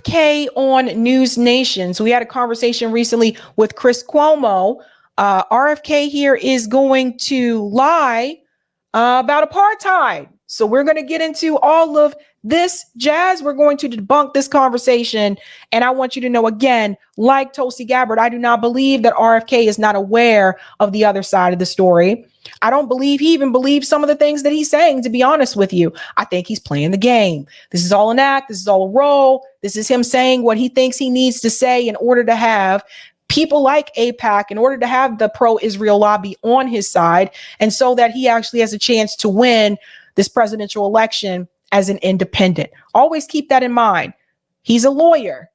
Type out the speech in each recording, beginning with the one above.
RFK on News Nation. So we had a conversation recently with Chris Cuomo. RFK here is going to lie about apartheid. So we're going to get into all of this jazz. We're going to debunk this conversation. And I want you to know, again, like Tulsi Gabbard, I do not believe that RFK is not aware of the other side of the story. I don't believe he even believes some of the things that he's saying, to be honest with you. I think he's playing the game. This is all an act. This is all a role. This is him saying what he thinks he needs to say in order to have people like AIPAC, in order to have the pro-Israel lobby on his side, and so that he actually has a chance to win this presidential election as an independent. Always keep that in mind. He's a lawyer.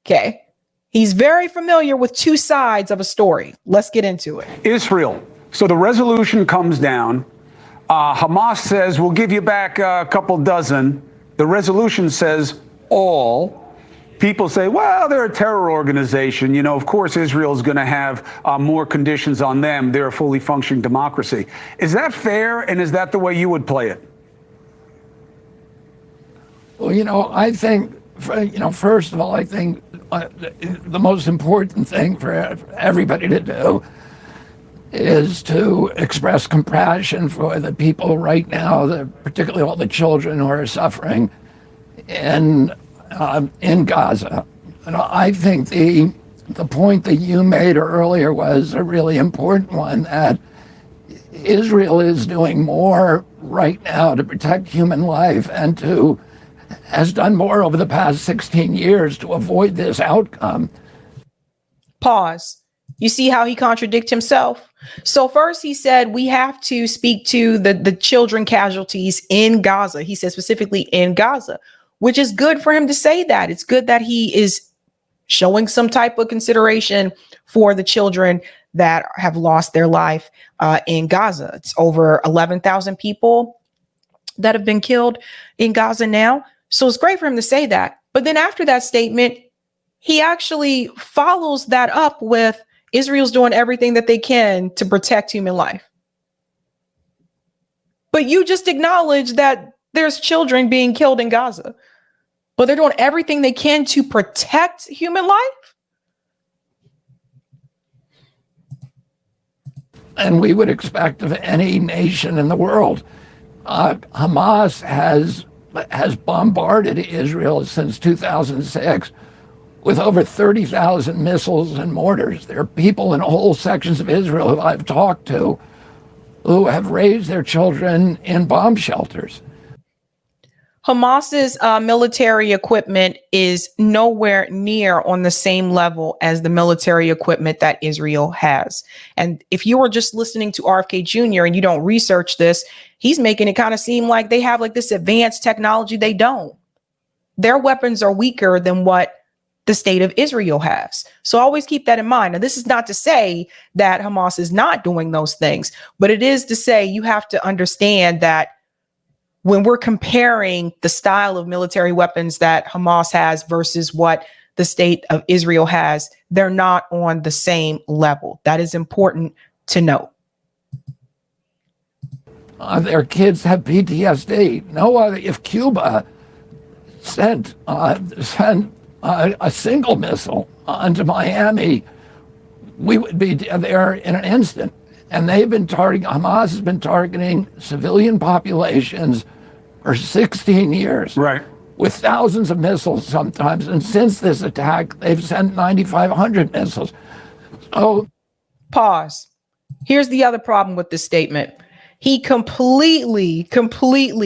Okay. He's very familiar with two sides of a story. Let's get into it. Israel. So the resolution comes down. Hamas says, we'll give you back a couple dozen. The resolution says all. People say, well, they're a terror organization. You know, of course, Israel is going to have more conditions on them. They're a fully functioning democracy. Is that fair? And is that the way you would play it? Well, you know, I think, first of all, I think the most important thing for everybody to do is to express compassion for the people right now, particularly all the children who are suffering in Gaza. And I think the point that you made earlier was a really important one, that Israel is doing more right now to protect human life and has done more over the past 16 years to avoid this outcome. Pause. You see how he contradicts himself? So first he said we have to speak to the children casualties in Gaza. He said specifically in Gaza, which is good for him to say that. It's good that he is showing some type of consideration for the children that have lost their life in Gaza. It's over 11,000 people that have been killed in Gaza now. So it's great for him to say that. But then after that statement, he actually follows that up with Israel's doing everything that they can to protect human life. But you just acknowledge that there's children being killed in Gaza, but they're doing everything they can to protect human life. And we would expect of any nation in the world. Hamas has bombarded Israel since 2006 with over 30,000 missiles and mortars. There are people in whole sections of Israel who I've talked to who have raised their children in bomb shelters. Hamas's military equipment is nowhere near on the same level as the military equipment that Israel has. And if you were just listening to RFK Jr. and you don't research this, he's making it kind of seem like they have like this advanced technology. They don't. Their weapons are weaker than what the state of Israel has. So always keep that in mind. Now, this is not to say that Hamas is not doing those things, but it is to say you have to understand that when we're comparing the style of military weapons that Hamas has versus what the state of Israel has, they're not on the same level. That is important to note. Their kids have PTSD. No other, if Cuba sent a single missile onto Miami, we would be there in an instant. And Hamas has been targeting civilian populations for 16 years. Right. With thousands of missiles sometimes. And since this attack, they've sent 9,500 missiles. So. Pause. Here's the other problem with this statement. He completely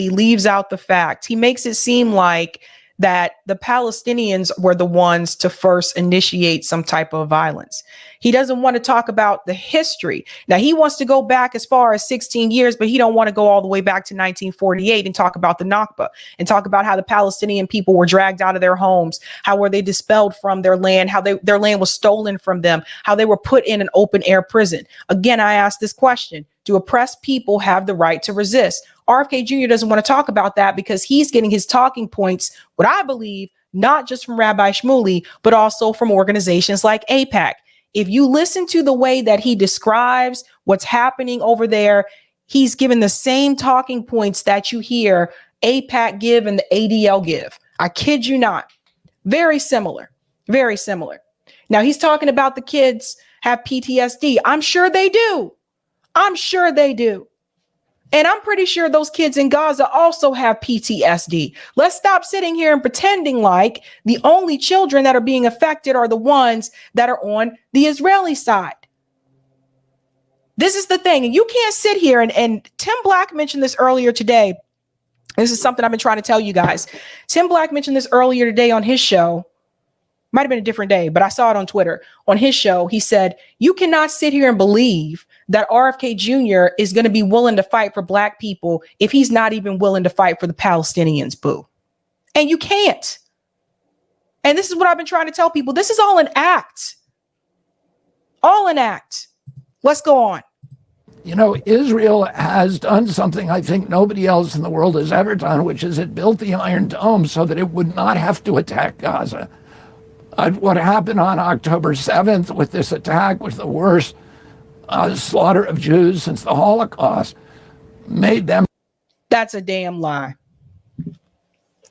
leaves out the fact. He makes it seem like that the Palestinians were the ones to first initiate some type of violence. He doesn't want to talk about the history. Now, he wants to go back as far as 16 years, but he don't want to go all the way back to 1948 and talk about the Nakba and talk about how the Palestinian people were dragged out of their homes, how were they dispelled from their land, how their land was stolen from them, how they were put in an open air prison. Again, I ask this question: do oppressed people have the right to resist? RFK Jr. doesn't want to talk about that because he's getting his talking points, what I believe, not just from Rabbi Shmuley, but also from organizations like AIPAC. If you listen to the way that he describes what's happening over there, he's given the same talking points that you hear AIPAC give and the ADL give. I kid you not. Very similar. Very similar. Now he's talking about the kids have PTSD. I'm sure they do. I'm sure they do. And I'm pretty sure those kids in Gaza also have PTSD. Let's stop sitting here and pretending like the only children that are being affected are the ones that are on the Israeli side. This is the thing. And you can't sit here and Tim Black mentioned this earlier today. This is something I've been trying to tell you guys. Tim Black mentioned this earlier today on his show. Might have been a different day, but I saw it on Twitter. On his show, he said, you cannot sit here and believe that RFK Jr. is going to be willing to fight for black people if he's not even willing to fight for the Palestinians, boo. And you can't. And this is what I've been trying to tell people. This is all an act. All an act. Let's go on. You know, Israel has done something I think nobody else in the world has ever done, which is it built the Iron Dome so that it would not have to attack Gaza. What happened on October 7th with this attack was the worst slaughter of Jews since the Holocaust, made them. That's a damn lie.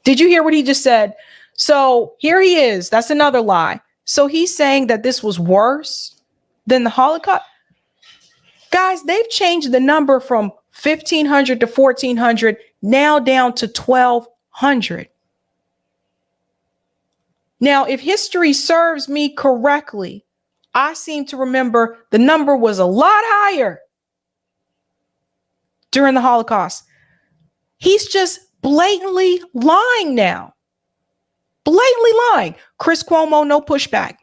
Did you hear what he just said? So here he is. That's another lie. So he's saying that this was worse than the Holocaust. Guys, they've changed the number from 1,500 to 1,400, now down to 1,200. Now, if history serves me correctly, I seem to remember the number was a lot higher during the Holocaust. He's just blatantly lying now. Blatantly lying. Chris Cuomo, no pushback.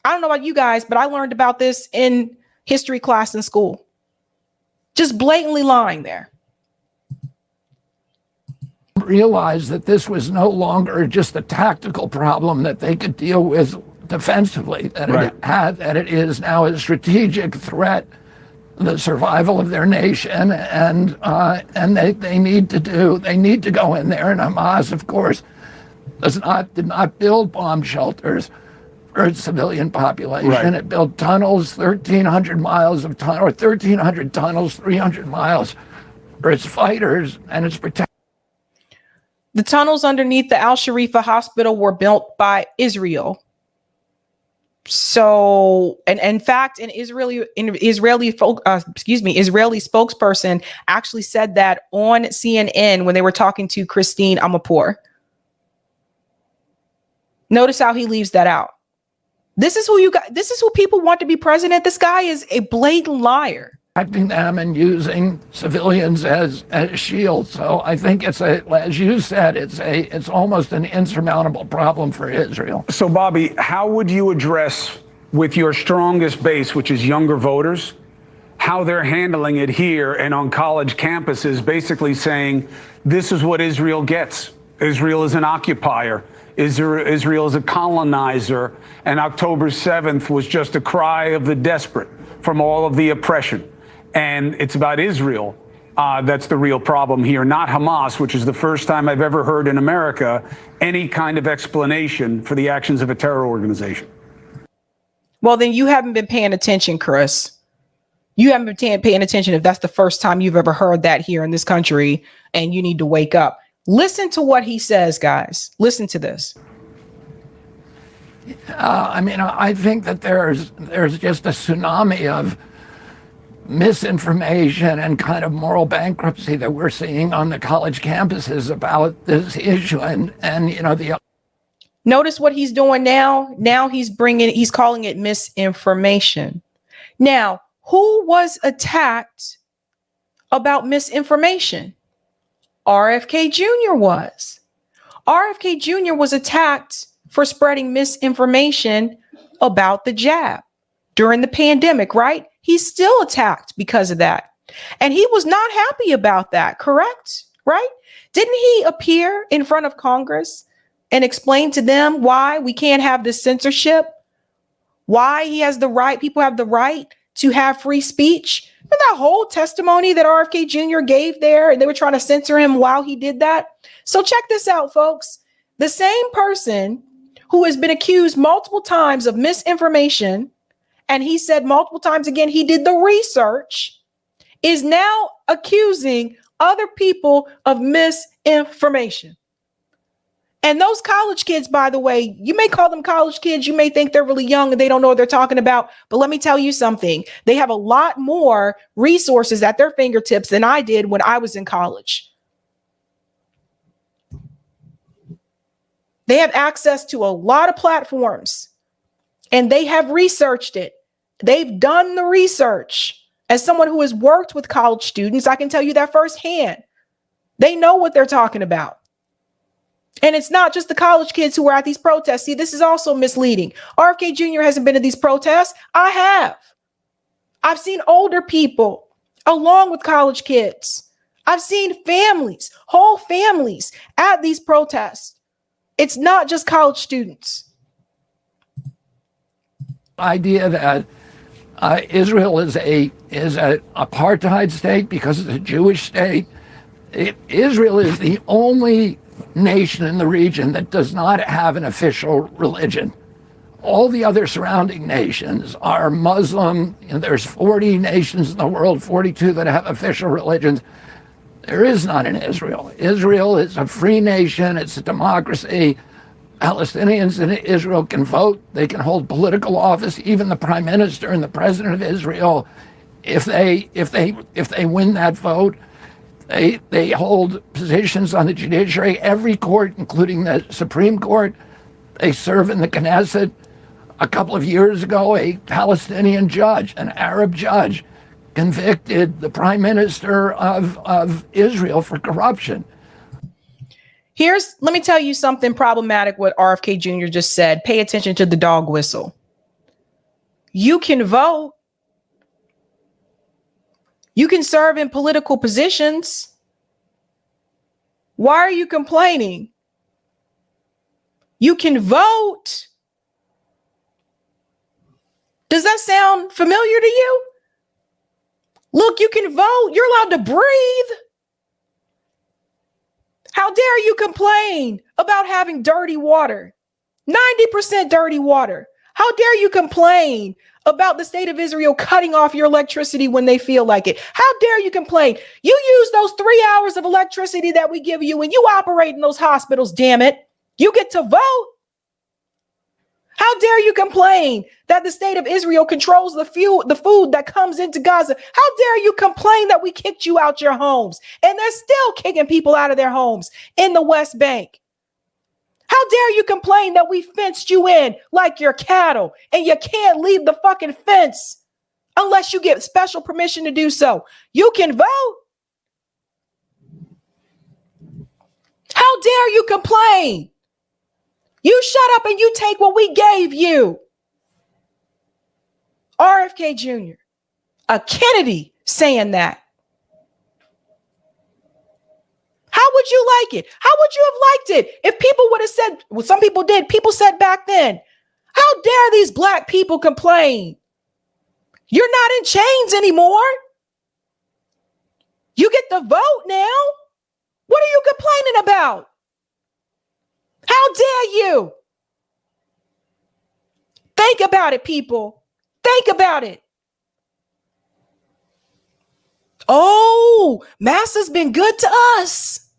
I don't know about you guys, but I learned about this in history class in school. Just blatantly lying there. Realized that this was no longer just a tactical problem that they could deal with defensively, that it is now a strategic threat, the survival of their nation, and they need to go in there. And Hamas, of course, did not build bomb shelters for its civilian population. Right. It built tunnels, 1,300 miles of tunnel, or 1,300 tunnels, 300 miles for its fighters and its protection. The tunnels underneath the Al Sharifa hospital were built by Israel. So, and in fact, an Israeli spokesperson actually said that on CNN when they were talking to Christine Amanpour. Notice how he leaves that out. This is who people want to be president. This guy is a blatant liar. Protecting them and using civilians as shields. So I think as you said, it's almost an insurmountable problem for Israel. So Bobby, how would you address with your strongest base, which is younger voters, how they're handling it here and on college campuses, basically saying this is what Israel gets. Israel is an occupier. Israel is a colonizer. And October 7th was just a cry of the desperate from all of the oppression. And it's about Israel. That's the real problem here, not Hamas, which is the first time I've ever heard in America any kind of explanation for the actions of a terror organization. Well, then you haven't been paying attention, Chris. You haven't been paying attention if that's the first time you've ever heard that here in this country, and you need to wake up. Listen to what he says, guys. Listen to this. I think that there's just a tsunami of misinformation and kind of moral bankruptcy that we're seeing on the college campuses about this issue. And notice what he's doing now. Now he's calling it misinformation. Now, who was attacked about misinformation? RFK Jr. was. RFK Jr. was attacked for spreading misinformation about the jab during the pandemic, right? He's still attacked because of that. And he was not happy about that, correct? Right? Didn't he appear in front of Congress and explain to them why we can't have this censorship? Why people have the right to have free speech? Remember that whole testimony that RFK Jr. gave there, and they were trying to censor him while he did that? So check this out, folks. The same person who has been accused multiple times of misinformation, and he said multiple times again he did the research, is now accusing other people of misinformation. And those college kids, by the way, you may call them college kids. You may think they're really young and they don't know what they're talking about. But let me tell you something. They have a lot more resources at their fingertips than I did when I was in college. They have access to a lot of platforms and they have researched it. They've done the research. As someone who has worked with college students, I can tell you that firsthand. They know what they're talking about. And it's not just the college kids who are at these protests. See, this is also misleading. RFK Jr. hasn't been to these protests. I have. I've seen older people along with college kids. I've seen families, whole families at these protests. It's not just college students. Idea that Israel is an apartheid state because it's a Jewish state. Israel is the only nation in the region that does not have an official religion. All the other surrounding nations are Muslim. There's 40 nations in the world, 42 that have official religions. There is none in Israel. Israel is a free nation. It's a democracy. Palestinians in Israel can vote. They can hold political office. Even the prime minister and the president of Israel, if they win that vote, they hold positions on the judiciary. Every court, including the Supreme Court, they serve in the Knesset. A couple of years ago, a Palestinian judge, an Arab judge, convicted the prime minister of Israel for corruption. Let me tell you something problematic what RFK Jr. just said. Pay attention to the dog whistle. You can vote. You can serve in political positions. Why are you complaining? You can vote. Does that sound familiar to you? Look, you can vote. You're allowed to breathe. How dare you complain about having dirty water? 90% dirty water. How dare you complain about the state of Israel cutting off your electricity when they feel like it? How dare you complain? You use those 3 hours of electricity that we give you and you operate in those hospitals, damn it. You get to vote. How dare you complain that the state of Israel controls the food that comes into Gaza? How dare you complain that we kicked you out your homes and they're still kicking people out of their homes in the West Bank? How dare you complain that we fenced you in like your cattle and you can't leave the fucking fence unless you get special permission to do so? You can vote. How dare you complain? You shut up and you take what we gave you. RFK Jr., a Kennedy saying that. How would you like it? How would you have liked it if people would have said, well, some people did. People said back then, how dare these black people complain? You're not in chains anymore. You get the vote now. What are you complaining about? How dare you? Think about it, people. Think about it. Oh, Massa's been good to us.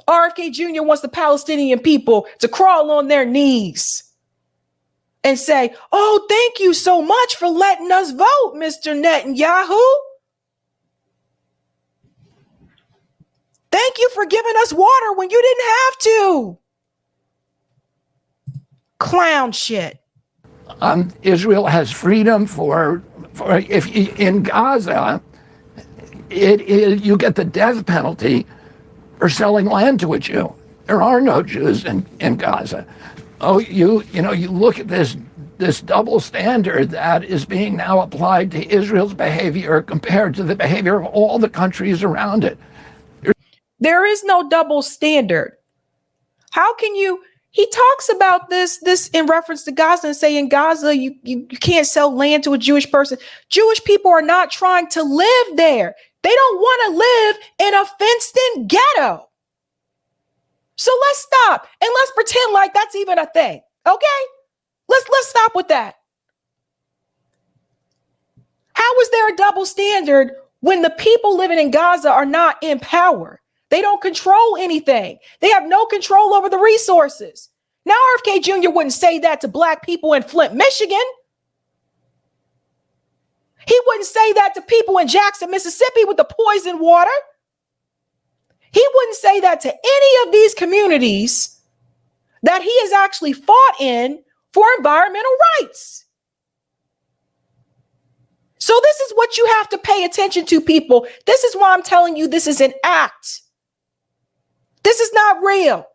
RFK Jr. wants the Palestinian people to crawl on their knees and say, oh, thank you so much for letting us vote, Mr. Netanyahu. Thank you for giving us water when you didn't have to. Clown shit. Israel has freedom for if in Gaza, you get the death penalty for selling land to a Jew. There are no Jews in Gaza. Oh, you look at this double standard that is being now applied to Israel's behavior compared to the behavior of all the countries around it. There is no double standard. How can you? He talks about this in reference to Gaza and say in Gaza, you can't sell land to a Jewish person. Jewish people are not trying to live there. They don't want to live in a fenced-in ghetto. So let's stop and let's pretend like that's even a thing. Okay? Let's stop with that. How is there a double standard when the people living in Gaza are not in power? They don't control anything. They have no control over the resources. Now, RFK Jr. wouldn't say that to black people in Flint, Michigan. He wouldn't say that to people in Jackson, Mississippi with the poison water. He wouldn't say that to any of these communities that he has actually fought in for environmental rights. So this is what you have to pay attention to, people. This is why I'm telling you this is an act. This is not real.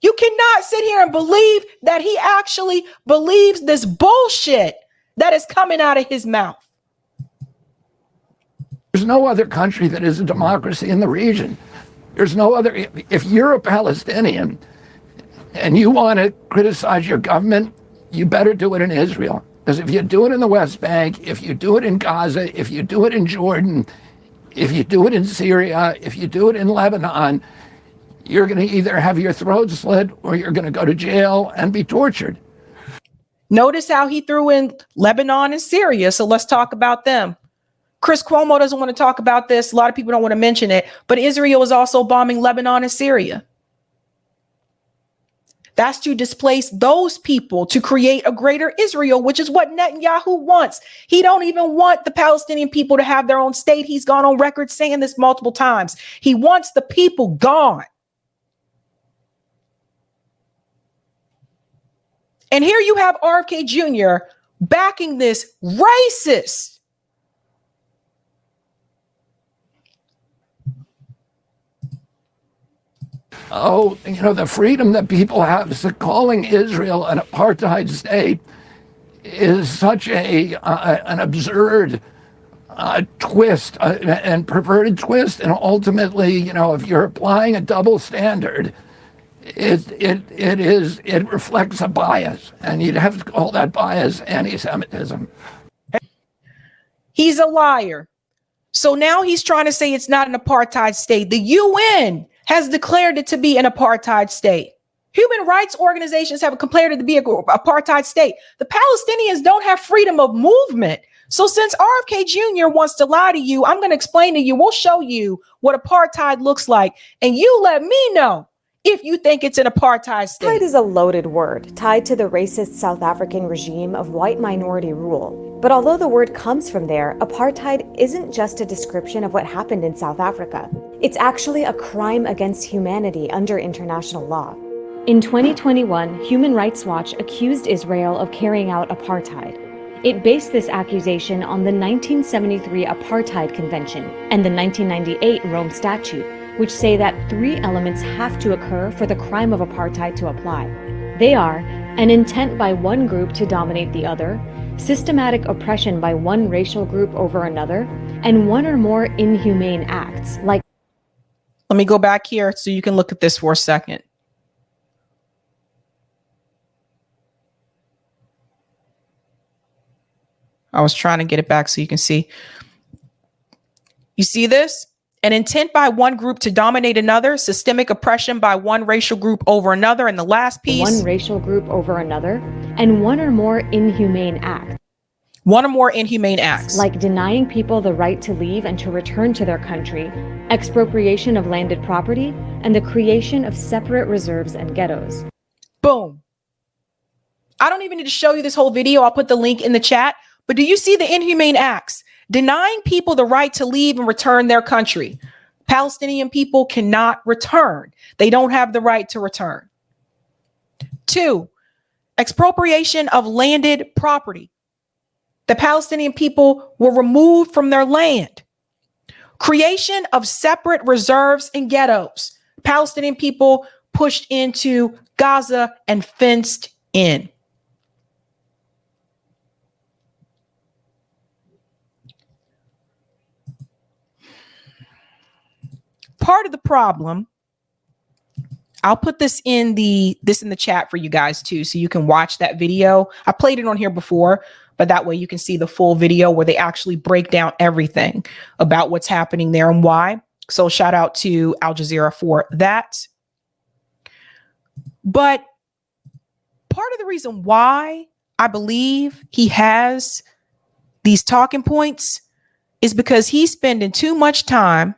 You cannot sit here and believe that he actually believes this bullshit that is coming out of his mouth. There's no other country that is a democracy in the region. There's no other. If you're a Palestinian and you want to criticize your government, you better do it in Israel. Because if you do it in the West Bank, if you do it in Gaza, if you do it in Jordan, if you do it in Syria, if you do it in Lebanon, you're going to either have your throat slit or you're going to go to jail and be tortured. Notice how he threw in Lebanon and Syria. So let's talk about them. Chris Cuomo doesn't want to talk about this. A lot of people don't want to mention it, but Israel is also bombing Lebanon and Syria. That's to displace those people to create a greater Israel, which is what Netanyahu wants. He don't even want the Palestinian people to have their own state. He's gone on record saying this multiple times. He wants the people gone. And here you have RFK Jr. backing this racist. Oh, the freedom that people have, so calling Israel an apartheid state is such an absurd twist and perverted twist. And ultimately, if you're applying a double standard, it reflects a bias, and you'd have to call that bias anti-Semitism. He's a liar. So now he's trying to say it's not an apartheid state. The UN has declared it to be an apartheid state. Human rights organizations have declared it to be an apartheid state. The Palestinians don't have freedom of movement. So since RFK Jr. wants to lie to you, I'm going to explain to you. We'll show you what apartheid looks like. And you let me know if you think it's an apartheid state. Apartheid is a loaded word tied to the racist South African regime of white minority rule. But although the word comes from there, apartheid isn't just a description of what happened in South Africa. It's actually a crime against humanity under international law. In 2021, Human Rights Watch accused Israel of carrying out apartheid. It based this accusation on the 1973 Apartheid Convention and the 1998 Rome Statute, which say that 3 elements have to occur for the crime of apartheid to apply. They are an intent by one group to dominate the other, systematic oppression by one racial group over another, and one or more inhumane acts like... Let me go back here so you can look at this for a second. I was trying to get it back so you can see. You see this? An intent by one group to dominate another, systemic oppression by one racial group over another, and the last piece... one racial group over another, and one or more inhumane acts. One or more inhumane acts. Like denying people the right to leave and to return to their country, expropriation of landed property, and the creation of separate reserves and ghettos. Boom. I don't even need to show you this whole video. I'll put the link in the chat. But do you see the inhumane acts? Denying people the right to leave and return their country. Palestinian people cannot return. They don't have the right to return. 2, expropriation of landed property. The Palestinian people were removed from their land. Creation of separate reserves and ghettos. Palestinian people pushed into Gaza and fenced in. Part of the problem, I'll put this in the chat for you guys too, so you can watch that video. I played it on here before, but that way you can see the full video where they actually break down everything about what's happening there and why. So shout out to Al Jazeera for that. But part of the reason why I believe he has these talking points is because he's spending too much time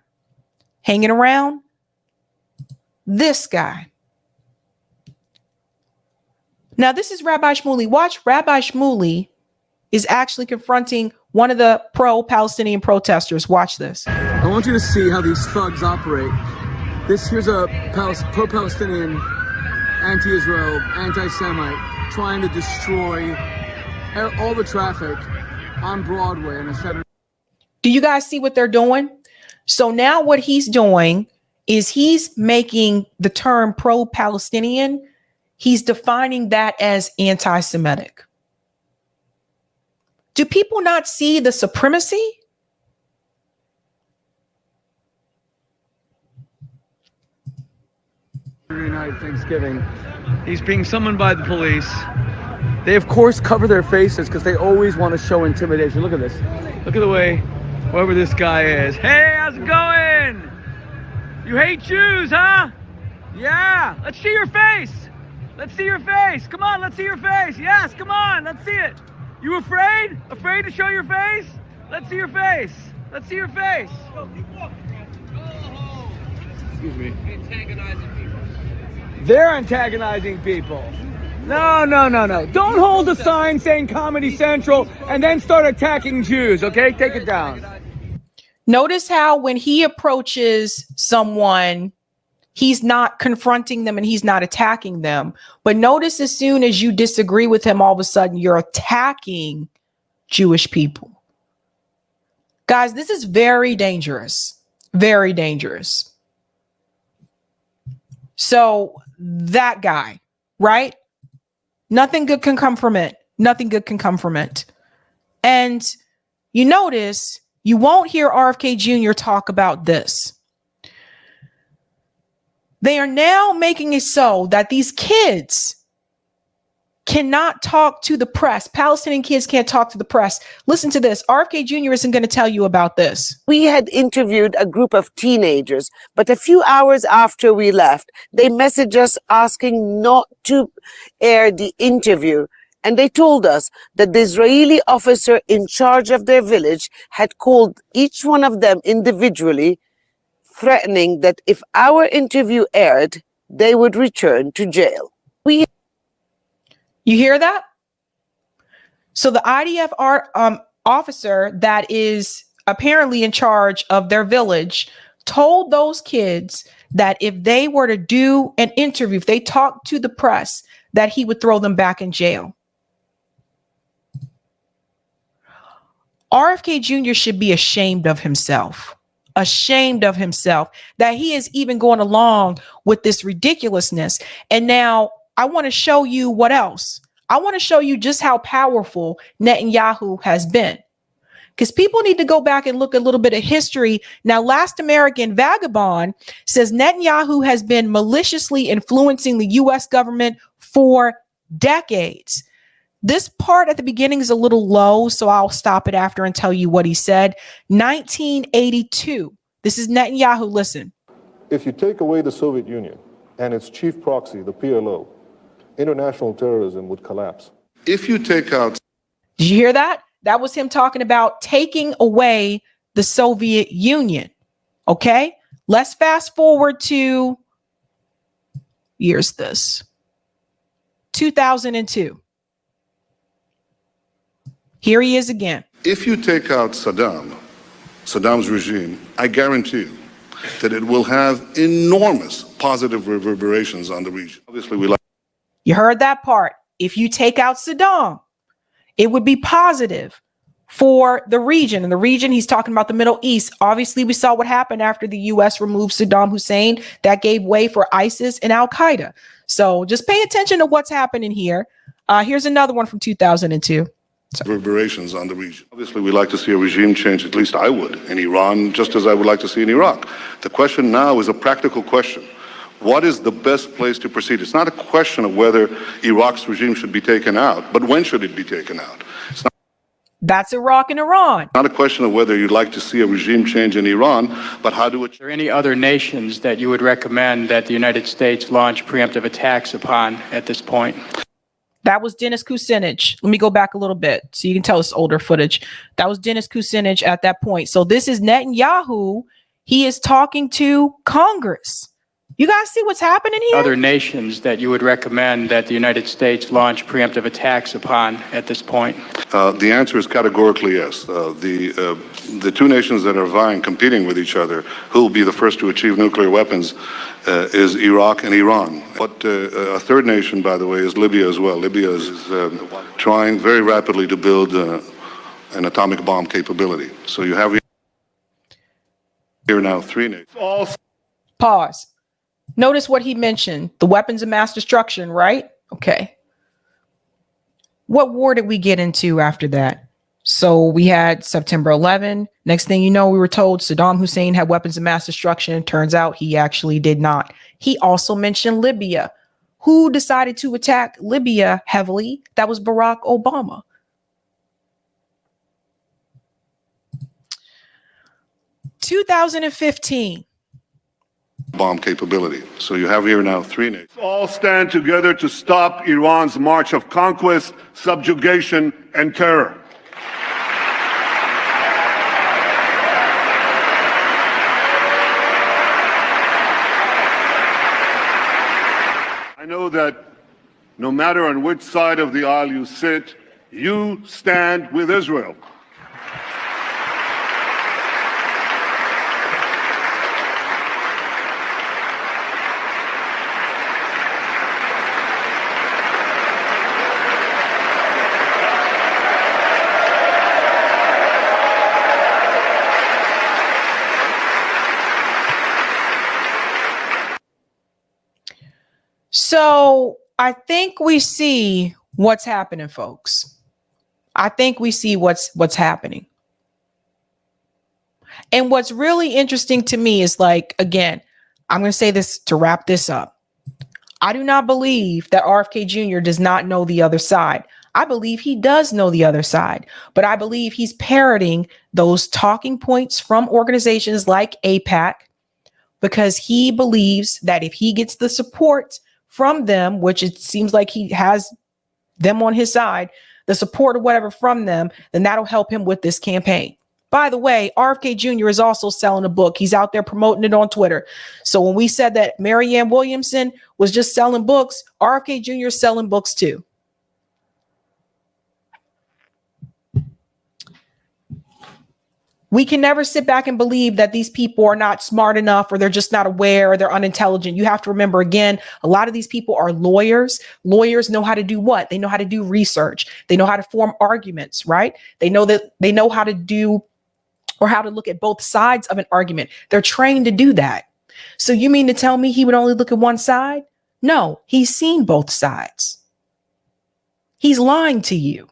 hanging around This guy. Now, this is Rabbi Shmuley. Watch, Rabbi Shmuley is actually confronting one of the pro-Palestinian protesters. Watch this. I want you to see how these thugs operate. Here's a pro-Palestinian, anti-Israel, anti-Semite trying to destroy all the traffic on Broadway on a Saturday. Do you guys see what they're doing? So now what he's doing is he's making the term pro-Palestinian, he's defining that as anti-Semitic. Do people not see the supremacy? Night Thanksgiving. He's being summoned by the police. They of course cover their faces because they always want to show intimidation. Look at this. Look at the way whoever this guy is. Hey, how's it going? You hate Jews, huh? Yeah. Let's see your face. Let's see your face. Come on, let's see your face. Yes, come on, let's see it. You afraid? Afraid to show your face? Let's see your face. Let's see your face. Excuse me. They're antagonizing people. No. Don't hold a sign saying Comedy Central and then start attacking Jews, okay? Take it down. Notice how when he approaches someone, he's not confronting them and he's not attacking them. But notice as soon as you disagree with him, all of a sudden you're attacking Jewish people. Guys, this is very dangerous. Very dangerous. So that guy, right? Nothing good can come from it. Nothing good can come from it. And you notice you won't hear RFK Jr. talk about this. They are now making it so that these kids cannot talk to the press. Palestinian kids can't talk to the press. Listen to this. RFK Jr. isn't going to tell you about this. We had interviewed a group of teenagers, but a few hours after we left, they messaged us asking not to air the interview. And they told us that the Israeli officer in charge of their village had called each one of them individually, threatening that if our interview aired, they would return to jail. You hear that? So the IDF officer that is apparently in charge of their village told those kids that if they were to do an interview, if they talked to the press, that he would throw them back in jail. RFK Jr. should be ashamed of himself. Ashamed of himself that he is even going along with this ridiculousness. And now I want to show you what else. I want to show you just how powerful Netanyahu has been. Because people need to go back and look a little bit of history. Now, Last American Vagabond says Netanyahu has been maliciously influencing the U.S. government for decades. This part at the beginning is a little low, so I'll stop it after and tell you what he said. 1982. This is Netanyahu. Listen. If you take away the Soviet Union and its chief proxy, the PLO, international terrorism would collapse. If you take out... Did you hear that? That was him talking about taking away the Soviet Union. Okay, let's fast forward to, years this, 2002. Here he is again. If you take out Saddam's regime, I guarantee you that it will have enormous positive reverberations on the region. Obviously, You heard that part. If you take out Saddam, it would be positive for the region. And the region, he's talking about the Middle East. Obviously, we saw what happened after the U.S. removed Saddam Hussein. That gave way for ISIS and Al-Qaeda. So just pay attention to what's happening here. Here's another one from 2002. Reverberations on the region. Obviously, we like to see a regime change, at least I would, in Iran, just as I would like to see in Iraq. The question now is a practical question. What is the best place to proceed? It's not a question of whether Iraq's regime should be taken out, but when should it be taken out? It's not. That's Iraq and Iran. Not a question of whether you'd like to see a regime change in Iran, but how do it... Are there any other nations that you would recommend that the United States launch preemptive attacks upon at this point? That was Dennis Kucinich. Let me go back a little bit so you can tell us older footage. That was Dennis Kucinich at that point. So this is Netanyahu. He is talking to Congress. You guys see what's happening here? Other nations that you would recommend that the United States launch preemptive attacks upon at this point? The answer is categorically yes. The two nations that are vying, competing with each other, who will be the first to achieve nuclear weapons, is Iraq and Iran. But a third nation, by the way, is Libya as well. Libya is trying very rapidly to build an atomic bomb capability. So you have here now three nations. Pause. Notice what he mentioned, the weapons of mass destruction, right? Okay. What war did we get into after that? So we had September 11. Next thing you know, we were told Saddam Hussein had weapons of mass destruction. Turns out he actually did not. He also mentioned Libya. Who decided to attack Libya heavily? That was Barack Obama. (2015) Bomb capability. So you have here now three nations. All stand together to stop Iran's march of conquest, subjugation, and terror. I know that no matter on which side of the aisle you sit, you stand with Israel. So I think we see what's happening, folks. I think we see what's happening. And what's really interesting to me is, like, again, I'm going to say this to wrap this up. I do not believe that RFK Jr. does not know the other side. I believe he does know the other side, but I believe he's parroting those talking points from organizations like AIPAC because he believes that if he gets the support from them, which it seems like he has them on his side, the support or whatever from them, then that'll help him with this campaign. By the way, RFK Jr. is also selling a book. He's out there promoting it on Twitter. So when we said that Marianne Williamson was just selling books, RFK Jr. is selling books too. We can never sit back and believe that these people are not smart enough or they're just not aware or they're unintelligent. You have to remember, again, a lot of these people are lawyers. Lawyers know how to do what? They know how to do research. They know how to form arguments, right? They know how to do or how to look at both sides of an argument. They're trained to do that. So you mean to tell me he would only look at one side? No, he's seen both sides. He's lying to you.